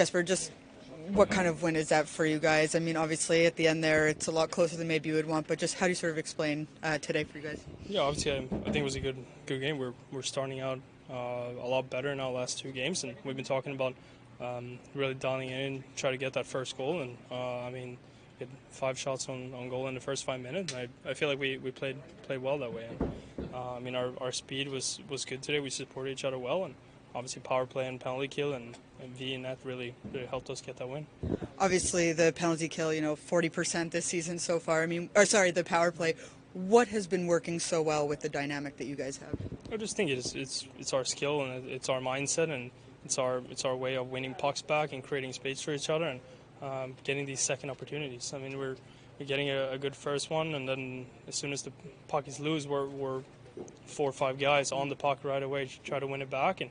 Jesper, just what kind of win is that for you guys? I mean, obviously at the end there, it's a lot closer than maybe you would want, but just how do you sort of explain today for you guys? Yeah, obviously, I think it was a good game. We're starting out a lot better in our last two games, and we've been talking about really dialing in, try to get that first goal. And I mean, we had 5 shots on goal in the first 5 minutes. And I feel like we played well that way. And, I mean, our speed was good today. We supported each other well, and obviously power play and penalty kill and V and net really helped us get that win. Obviously, the penalty kill, 40% this season so far. I mean, the power play. What has been working so well with the dynamic that you guys have? I just think it's our skill and it's our mindset and it's our way of winning pucks back and creating space for each other and getting these second opportunities. I mean, we're getting a good first one, and then as soon as the puck is loose, we're 4 or 5 guys on the puck right away to try to win it back, and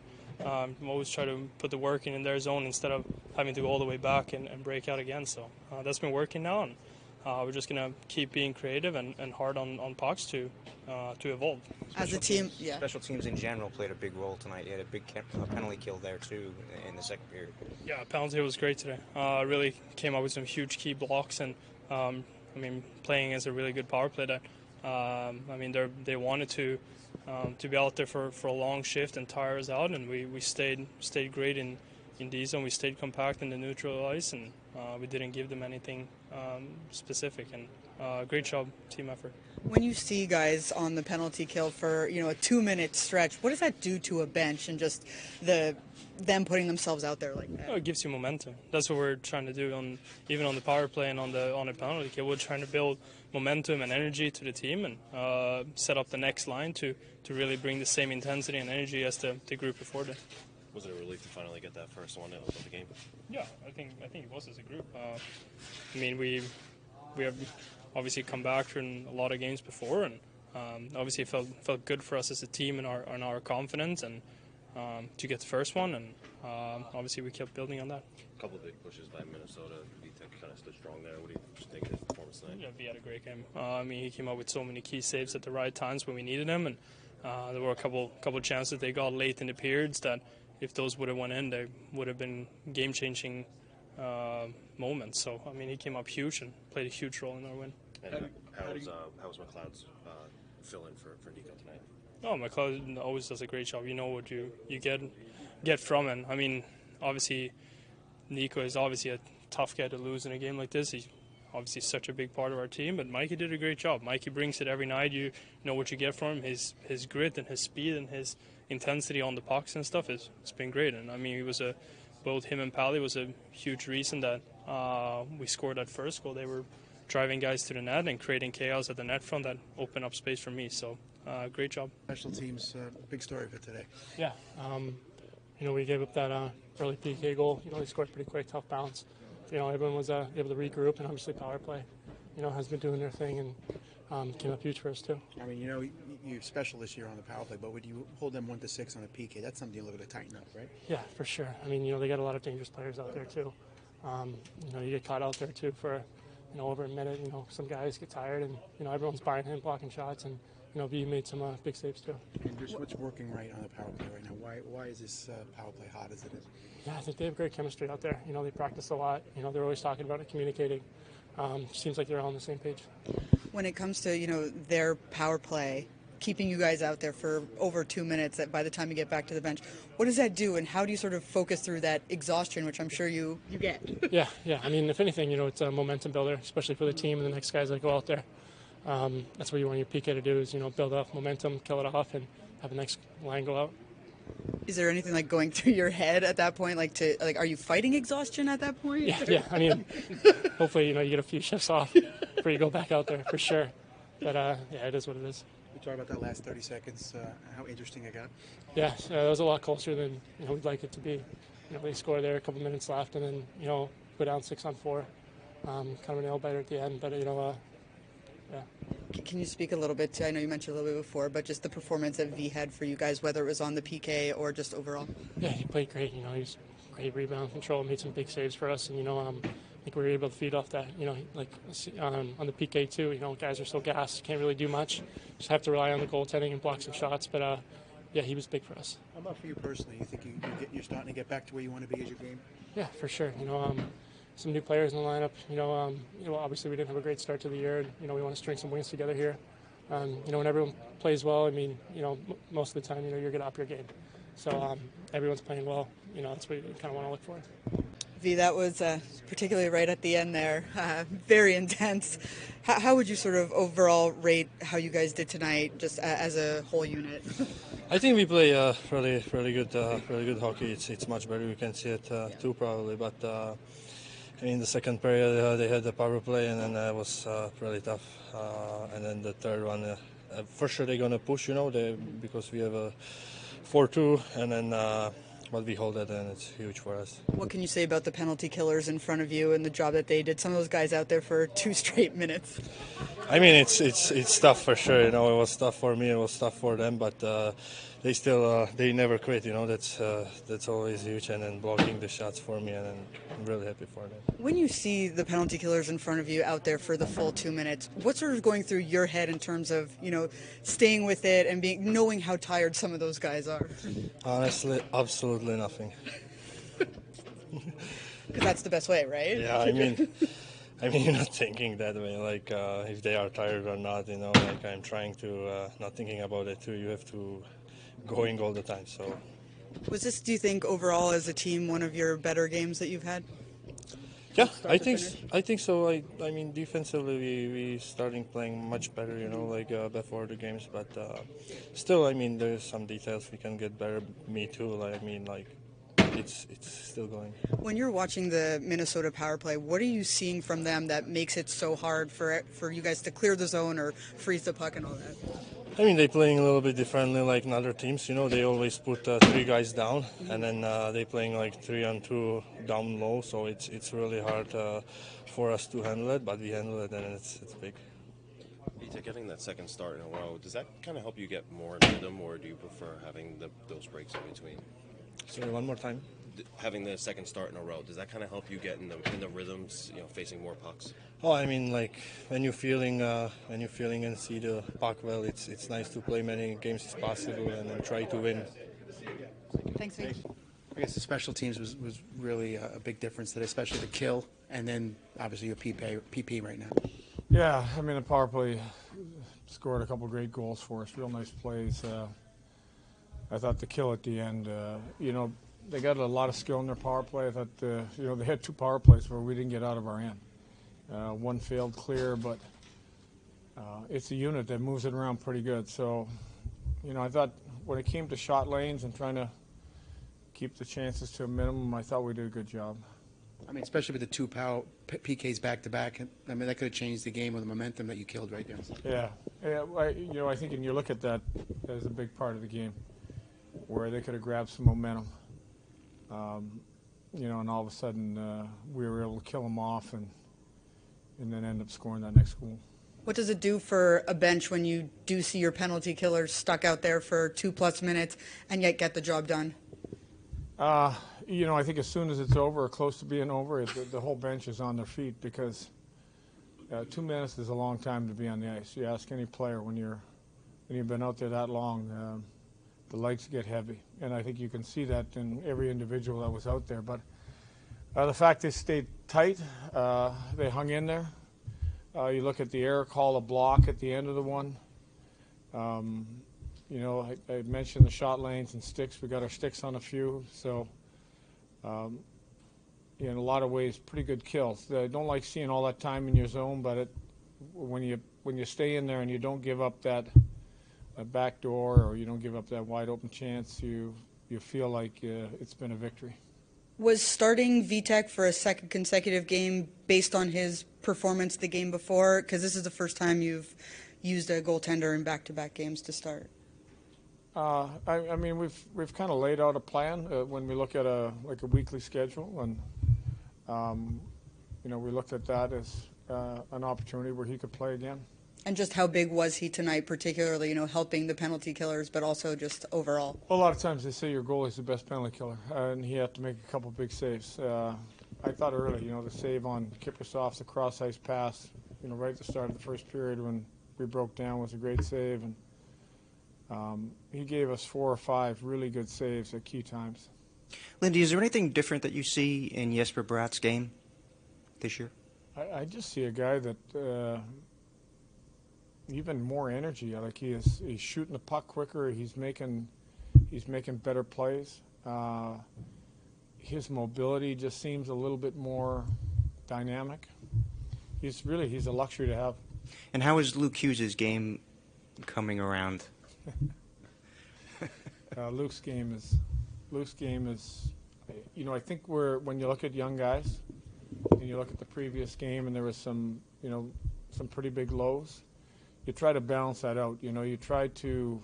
always try to put the work in their zone instead of having to go all the way back and break out again. So that's been working now, and we're just going to keep being creative and hard on pucks to evolve. As a team, yeah. Special teams in general played a big role tonight. You had a big penalty kill there too in the second period. Yeah, penalty was great today. Really came up with some huge key blocks, and I mean, playing as a really good power play that I mean, they wanted to be out there for a long shift and tire us out, and we stayed great in D zone. We stayed compact in the neutral ice, and we didn't give them anything specific. And great job, team effort. When you see guys on the penalty kill for a 2-minute stretch, what does that do to a bench and just them putting themselves out there like that? It gives you momentum. That's what we're trying to do even on the power play and on the penalty kill. We're trying to build momentum and energy to the team and set up the next line to really bring the same intensity and energy as the group before them. Was it a relief to finally get that first one of the game? Yeah, I think it was as a group. I mean, we have obviously come back from a lot of games before, and obviously it felt good for us as a team and our confidence and to get the first one, and obviously we kept building on that. A couple of big pushes by Minnesota. Vitek kind of stood strong there. What do you think of his performance tonight? Yeah, V had a great game. I mean, he came up with so many key saves at the right times when we needed him, and there were a couple chances they got late in the periods that if those would have went in, they would have been game-changing moments. So, I mean, he came up huge and played a huge role in our win. And how was McLeod's fill-in for Nico tonight? Oh, McLeod always does a great job. You know what you get from him. I mean, obviously, Nico is obviously a tough guy to lose in a game like this. He's obviously such a big part of our team, but Mikey did a great job. Mikey brings it every night. You know what you get from him. His grit and his speed and his intensity on the pucks and stuff it's been great. And I mean, he was both him and Pally was a huge reason that we scored that first goal. They were driving guys to the net and creating chaos at the net front that opened up space for me. So great job. Special teams, big story for today. Yeah, we gave up that early PK goal. They scored pretty quick, tough bounce. Everyone was able to regroup, and obviously power play, has been doing their thing and came up huge for us too. I mean, you're special this year on the power play, but would you hold them 1-6 on a PK? That's something you're looking to tighten up, right? Yeah, for sure. I mean, they got a lot of dangerous players out there too. You get caught out there too for over a minute. Some guys get tired, and everyone's buying him, blocking shots, and V made some big saves too. And just what's working right on the power play right now? Why is this power play hot as it is? Yeah, I think they have great chemistry out there. They practice a lot. They're always talking about it, communicating. Seems like they're all on the same page. When it comes to their power play, keeping you guys out there for over 2 minutes, that by the time you get back to the bench, what does that do, and how do you sort of focus through that exhaustion, which I'm sure you get? Yeah. I mean, if anything, it's a momentum builder, especially for the team and the next guys that go out there. That's what you want your PK to do is, build up momentum, kill it off, and have the next line go out. Is there anything like going through your head at that point? Are you fighting exhaustion at that point? Yeah. I mean, hopefully, you get a few shifts off before you go back out there for sure. But yeah, it is what it is. We talked about that last 30 seconds, how interesting it got. Yeah, it was a lot closer than we'd like it to be. They score there, a couple minutes left, and then go down 6-on-4. Kind of a nail biter at the end, but yeah. Can you speak a little bit to, I know you mentioned a little bit before, but just the performance that V had for you guys, whether it was on the PK or just overall? Yeah, he played great. He was great rebound control, made some big saves for us, and I think we were able to feed off that. On the PK too. Guys are so gassed, can't really do much. Just have to rely on the goaltending and block some shots. But yeah, he was big for us. How about for you personally? You think you're starting to get back to where you want to be as your game? Yeah, for sure. Some new players in the lineup. Obviously we didn't have a great start to the year. And, we want to string some wins together here. When everyone plays well, I mean, most of the time, you're going to up your game. So everyone's playing well. That's what you kind of want to look for. V, that was particularly right at the end there, very intense. How would you sort of overall rate how you guys did tonight, just as a whole unit? I think we play really good hockey. It's much better. You can see it too probably, but in the second period they had the power play, and then it was really tough. And then the third one, for sure they're gonna push, because we have a 4-2, and then. But we hold it, and it's huge for us. What can you say about the penalty killers in front of you and the job that they did? Some of those guys out there for 2 straight minutes. I mean, it's tough for sure. It was tough for me. It was tough for them, but they still they never quit. That's always huge. And then blocking the shots for me, and I'm really happy for them. When you see the penalty killers in front of you out there for the full 2 minutes, what's sort of going through your head in terms of staying with it and knowing how tired some of those guys are? Honestly, absolutely nothing. Because that's the best way, right? Yeah, I mean, you're not thinking that way, like if they are tired or not, like I'm trying to not thinking about it too. You have to going all the time, so. Was this, do you think, overall as a team, one of your better games that you've had? Yeah, I think so. I mean, defensively, we starting playing much better, before the games, but still, I mean, there's some details we can get better. Me too, it's still going. When you're watching the Minnesota power play, what are you seeing from them that makes it so hard for you guys to clear the zone or freeze the puck and all that? I mean, they're playing a little bit differently like in other teams. They always put 3 guys down, and then they're playing like 3-on-2 down low, so it's really hard for us to handle it, but we handle it, and it's big. Vitek, getting that second start in a row, does that kind of help you get more in rhythm, or do you prefer having those breaks in between? Sorry, one more time. Having the second start in a row, does that kind of help you get in the rhythms, facing more pucks? Oh, I mean, like when you're feeling and see the puck well, it's nice to play many games as possible and then try to win. Thanks, Vic. I guess the special teams was really a big difference today, especially the kill, and then obviously your PP right now. Yeah, I mean the power play scored a couple great goals for us, real nice plays. I thought the kill at the end, they got a lot of skill in their power play. I thought, they had 2 power plays where we didn't get out of our end. One failed clear, but it's a unit that moves it around pretty good. So, I thought when it came to shot lanes and trying to keep the chances to a minimum, I thought we did a good job. I mean, especially with the 2 PKs back-to-back. I mean, that could have changed the game with the momentum that you killed right there. Yeah. I think, and you look at that as a big part of the game, where they could have grabbed some momentum. And all of a sudden we were able to kill them off and then end up scoring that next goal. What does it do for a bench when you do see your penalty killers stuck out there for 2+ minutes and yet get the job done? I think as soon as it's over or close to being over, the whole bench is on their feet because 2 minutes is a long time to be on the ice. You ask any player when you've been out there that long, the legs get heavy, and I think you can see that in every individual that was out there. But the fact they stayed tight, they hung in there. You look at the error call, a block at the end of the one. I mentioned the shot lanes and sticks. We got our sticks on a few, so in a lot of ways, pretty good kills. I don't like seeing all that time in your zone, but when you stay in there and you don't give up that back door or you don't give up that wide open chance, you feel like it's been a victory. Was starting Vitek for a second consecutive game based on his performance the game before? Because this is the first time you've used a goaltender in back-to-back games to start. I mean, we've kind of laid out a plan when we look at a weekly schedule, and we looked at that as an opportunity where he could play again. And just how big was he tonight, particularly, helping the penalty killers, but also just overall? Well, a lot of times they say your goalie's the best penalty killer, and he had to make a couple big saves. I thought early, the save on Kiprusoff's cross-ice pass, right at the start of the first period when we broke down was a great save. And He gave us 4 or 5 really good saves at key times. Lindy, is there anything different that you see in Jesper Bratt's game this year? I just see a guy that even more energy. Like he's shooting the puck quicker. He's making better plays. His mobility just seems a little bit more dynamic. He's a luxury to have. And how is Luke Hughes' game coming around? Luke's game is, I think when you look at young guys, and you look at the previous game, and there was some pretty big lows. You try to balance that out. You try to,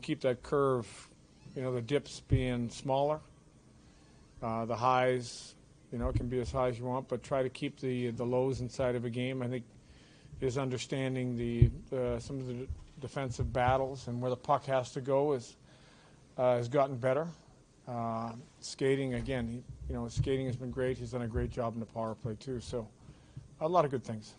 keep that curve, the dips being smaller, the highs, can be as high as you want, but try to keep the lows inside of a game. I think his understanding some of the defensive battles and where the puck has to go has gotten better. Skating again, his skating has been great. He's done a great job in the power play too. So, a lot of good things.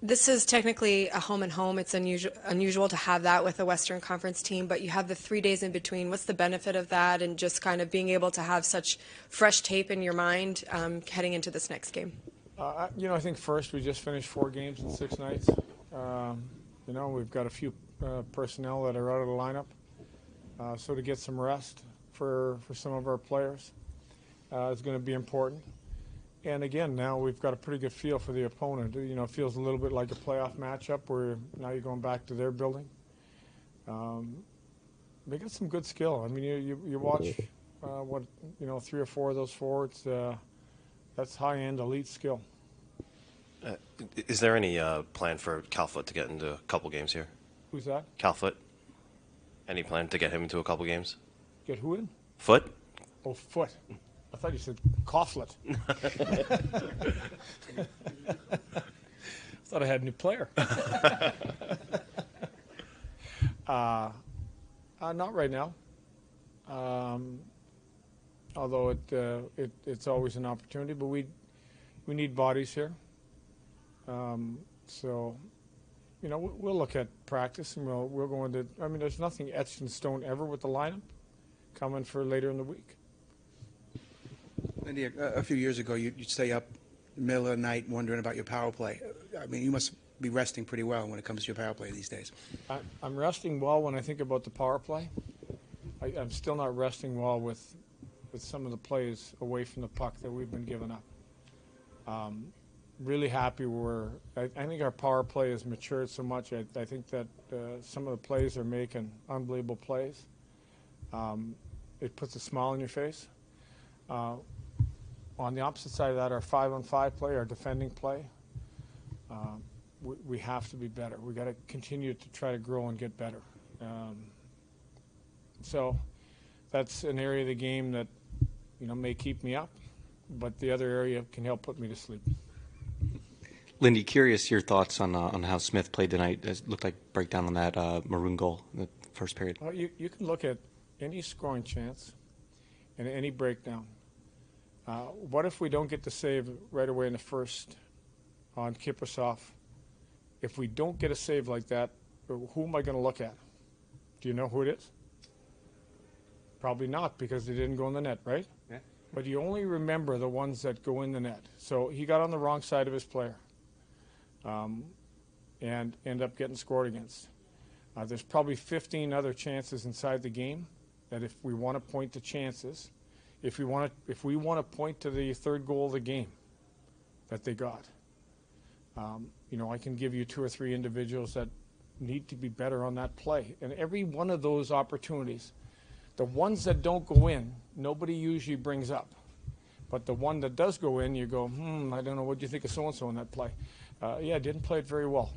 This is technically a home and home. It's unusual to have that with a Western Conference team, but you have the 3 days in between. What's the benefit of that, and just kind of being able to have such fresh tape in your mind heading into this next game? I think first we just finished 4 games in 6 nights. We've got a few personnel that are out of the lineup, so to get some rest for some of our players is going to be important. And again, now we've got a pretty good feel for the opponent. It feels a little bit like a playoff matchup where now you're going back to their building. They got some good skill. I mean, you watch 3 or 4 of those forwards. That's high-end elite skill. Is there any plan for Calfoot to get into a couple games here? Who's that? Calfoot. Any plan to get him into a couple games? Get who in? Foot. Oh, Foot. I thought you said Coughlin. Thought I had a new player. Not right now. Although it's always an opportunity, but we need bodies here. So, we'll look at practice and we'll go into. I mean, there's nothing etched in stone ever with the lineup coming for later in the week. Lindy, a few years ago, you'd stay up in the middle of the night wondering about your power play. I mean, you must be resting pretty well when it comes to your power play these days. I'm resting well when I think about the power play. I'm still not resting well with some of the plays away from the puck that we've been giving up. Really happy I think our power play has matured so much. I think that some of the plays are making unbelievable plays. It puts a smile on your face. On the opposite side of that, our 5-on-5 play, our defending play, we have to be better. We got to continue to try to grow and get better. So that's an area of the game that may keep me up, but the other area can help put me to sleep. Lindy, curious your thoughts on how Smith played tonight. It looked like breakdown on that maroon goal in the first period. Well, you can look at any scoring chance and any breakdown. What if we don't get the save right away in the first on Kiprusoff? If we don't get a save like that, who am I going to look at? Do you know who it is? Probably not, because they didn't go in the net, right? Yeah. But you only remember the ones that go in the net. So he got on the wrong side of his player and end up getting scored against. There's probably 15 other chances inside the game that if we want to point to chances, if we want to point to the third goal of the game that they got, I can give you 2 or 3 individuals that need to be better on that play. And every one of those opportunities, the ones that don't go in, nobody usually brings up. But the one that does go in, you go, I don't know, what do you think of so-and-so on that play? Yeah, didn't play it very well.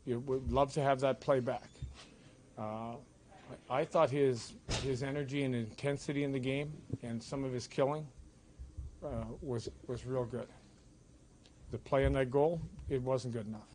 You would love to have that play back. I thought his energy and intensity in the game and some of his killing was real good. The play on that goal, it wasn't good enough.